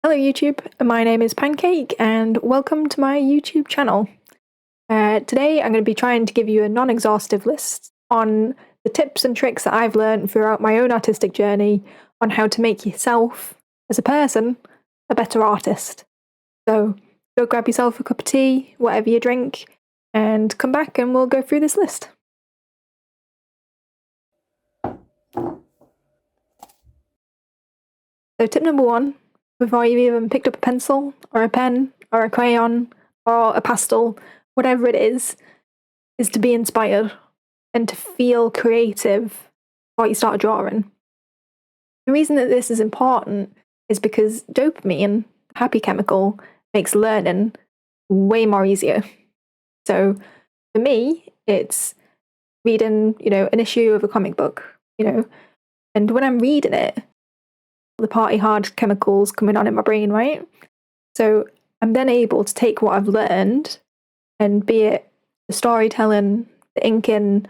Hello YouTube, my name is Pancake and welcome to my YouTube channel. Today I'm going to be trying to give you a non-exhaustive list on the tips and tricks that I've learned throughout my own artistic journey on how to make yourself, as a person, a better artist. So go grab yourself a cup of tea, whatever you drink, and come back and we'll go through this list. So tip number 1, before you've even picked up a pencil or a pen or a crayon or a pastel, whatever it is to be inspired and to feel creative before you start drawing. The reason that this is important is because dopamine, the happy chemical, makes learning way more easier. So for me, it's reading, an issue of a comic book, and when I'm reading it, the party hard chemicals coming on in my brain, right? So I'm then able to take what I've learned, and be it the storytelling, the inking,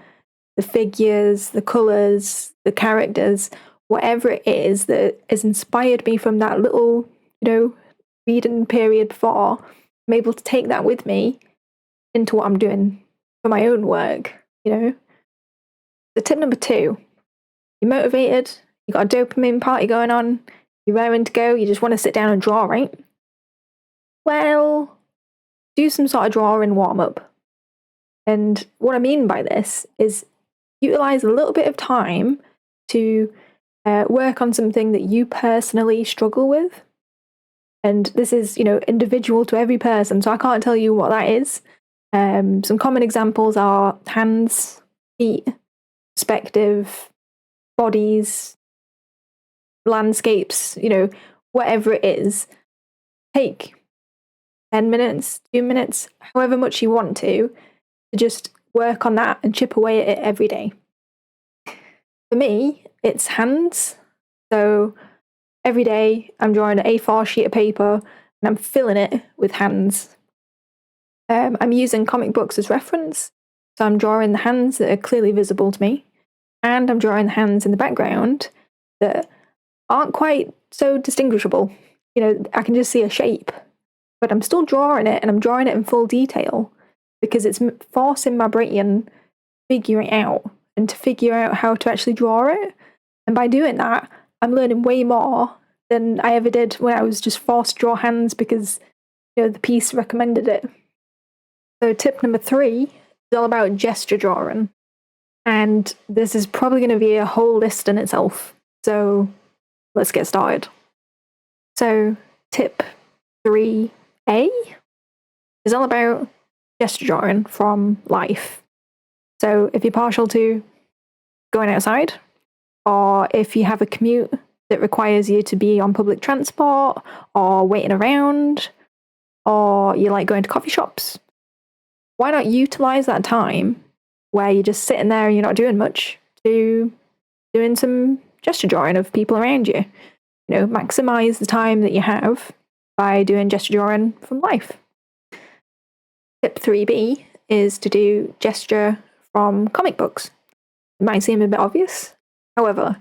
the figures, the colours, the characters, whatever it is that has inspired me from that little, reading period before, I'm able to take that with me into what I'm doing for my own work, The tip number 2, you're motivated, you got a dopamine party going on, you're raring to go, you just want to sit down and draw, right? Well, do some sort of drawing warm-up. And what I mean by this is utilize a little bit of time to work on something that you personally struggle with. And this is, individual to every person, so I can't tell you what that is. Some common examples are hands, feet, perspective, bodies, landscapes, whatever it is. Take 10 minutes, 2 minutes, however much you want to just work on that and chip away at it every day. For me, it's hands. So every day I'm drawing an A4 sheet of paper and I'm filling it with hands. I'm using comic books as reference. So I'm drawing the hands that are clearly visible to me, and I'm drawing the hands in the background that aren't quite so distinguishable. I can just see a shape, but I'm still drawing it, and I'm drawing it in full detail because it's forcing my brain to figure it out and to figure out how to actually draw it. And by doing that, I'm learning way more than I ever did when I was just forced to draw hands because, the piece recommended it. So tip number 3 is all about gesture drawing. And this is probably going to be a whole list in itself. So let's get started. So tip 3A is all about gesture drawing from life. So if you're partial to going outside, or if you have a commute that requires you to be on public transport or waiting around, or you like going to coffee shops, why not utilize that time where you're just sitting there and you're not doing much to doing some gesture drawing of people around you? Maximize the time that you have by doing gesture drawing from life. Tip 3B is to do gesture from comic books. It might seem a bit obvious. However,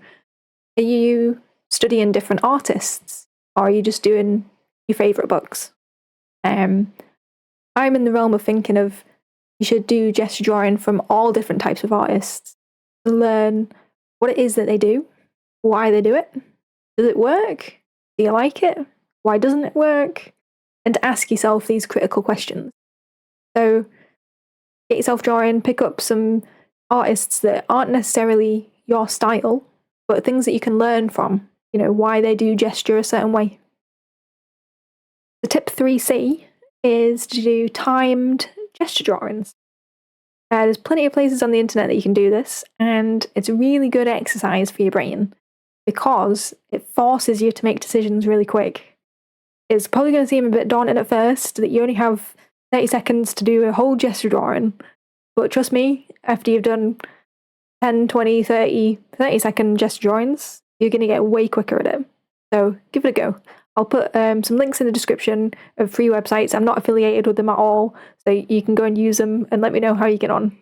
are you studying different artists, or are you just doing your favourite books? I'm in the realm of thinking of you should do gesture drawing from all different types of artists to learn what it is that they do, why they do it, does it work, do you like it, why doesn't it work, and to ask yourself these critical questions. So get yourself drawing, pick up some artists that aren't necessarily your style, but things that you can learn from, why they do gesture a certain way. The tip 3C is to do timed gesture drawings. There's plenty of places on the internet that you can do this, and it's a really good exercise for your brain because it forces you to make decisions really quick. It's probably going to seem a bit daunting at first that you only have 30 seconds to do a whole gesture drawing, but trust me, after you've done 10, 20, 30-second gesture drawings, you're going to get way quicker at it. So give it a go. I'll put some links in the description of free websites. I'm not affiliated with them at all, so you can go and use them and let me know how you get on.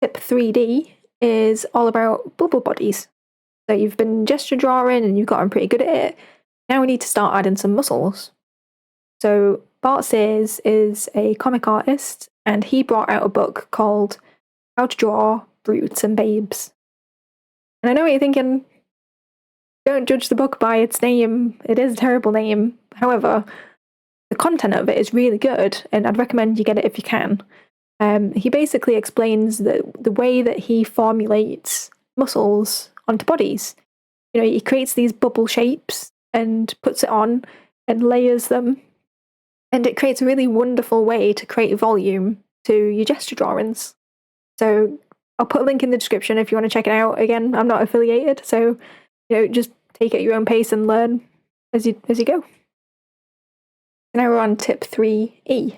Tip 3D is all about bubble bodies. So you've been gesture drawing and you've gotten pretty good at it. Now we need to start adding some muscles. So Bart Sears is a comic artist, and he brought out a book called How to Draw Brutes and Babes. And I know what you're thinking, don't judge the book by its name. It is a terrible name. However, the content of it is really good, and I'd recommend you get it if you can. He basically explains the way that he formulates muscles onto bodies. He creates these bubble shapes and puts it on and layers them. And it creates a really wonderful way to create volume to your gesture drawings. So I'll put a link in the description if you want to check it out. Again, I'm not affiliated, so just take it at your own pace and learn as you go. Now we're on tip 3E.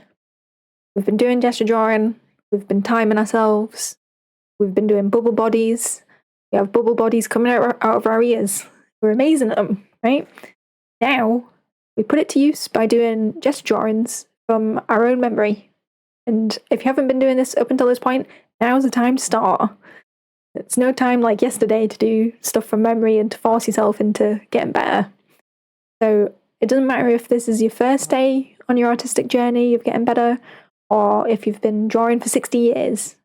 We've been doing gesture drawing, we've been timing ourselves, we've been doing bubble bodies. We have bubble bodies coming out of our ears. We're amazing at them, right? Now we put it to use by doing gesture drawings from our own memory. And if you haven't been doing this up until this point, now's the time to start. It's no time like yesterday to do stuff from memory and to force yourself into getting better. So it doesn't matter if this is your first day on your artistic journey of getting better, or if you've been drawing for 60 years.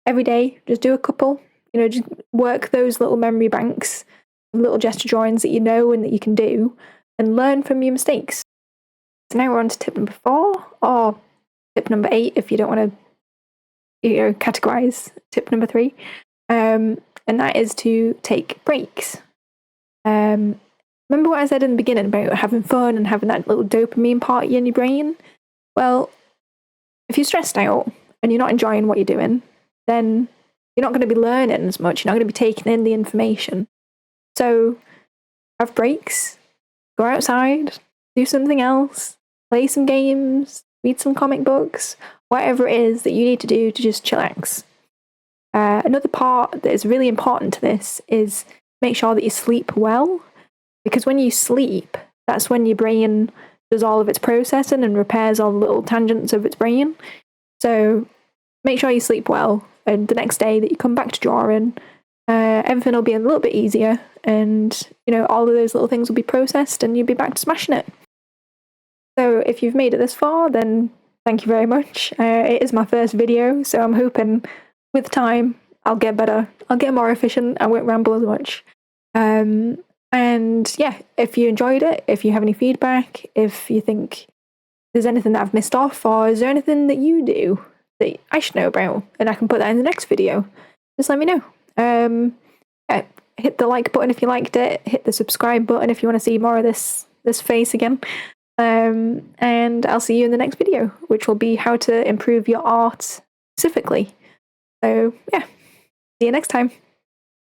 Every day, just do a couple. Just work those little memory banks, little gesture drawings that you know and that you can do, and learn from your mistakes. So now we're on to tip number 4, or tip number 8 if you don't want to categorize tip number 3. And that is to take breaks. Remember what I said in the beginning about having fun and having that little dopamine party in your brain? Well, if you're stressed out and you're not enjoying what you're doing, then you're not going to be learning as much. You're not going to be taking in the information. So have breaks, go outside, do something else, play some games, read some comic books, whatever it is that you need to do to just chillax. Another part that is really important to this is make sure that you sleep well, because when you sleep, that's when your brain does all of its processing and repairs all the little tangents of its brain. So make sure you sleep well, and the next day that you come back to drawing, everything will be a little bit easier, and all of those little things will be processed and you'll be back to smashing it. So if you've made it this far, then thank you very much. It is my first video, so I'm hoping with time I'll get better, I'll get more efficient, I won't ramble as much. And yeah, if you enjoyed it, if you have any feedback, if you think there's anything that I've missed off, or is there anything that you do that I should know about and I can put that in the next video, just let me know. Hit the like button if you liked it, hit the subscribe button if you want to see more of this face again. And I'll see you in the next video, which will be how to improve your art specifically. So yeah, see you next time.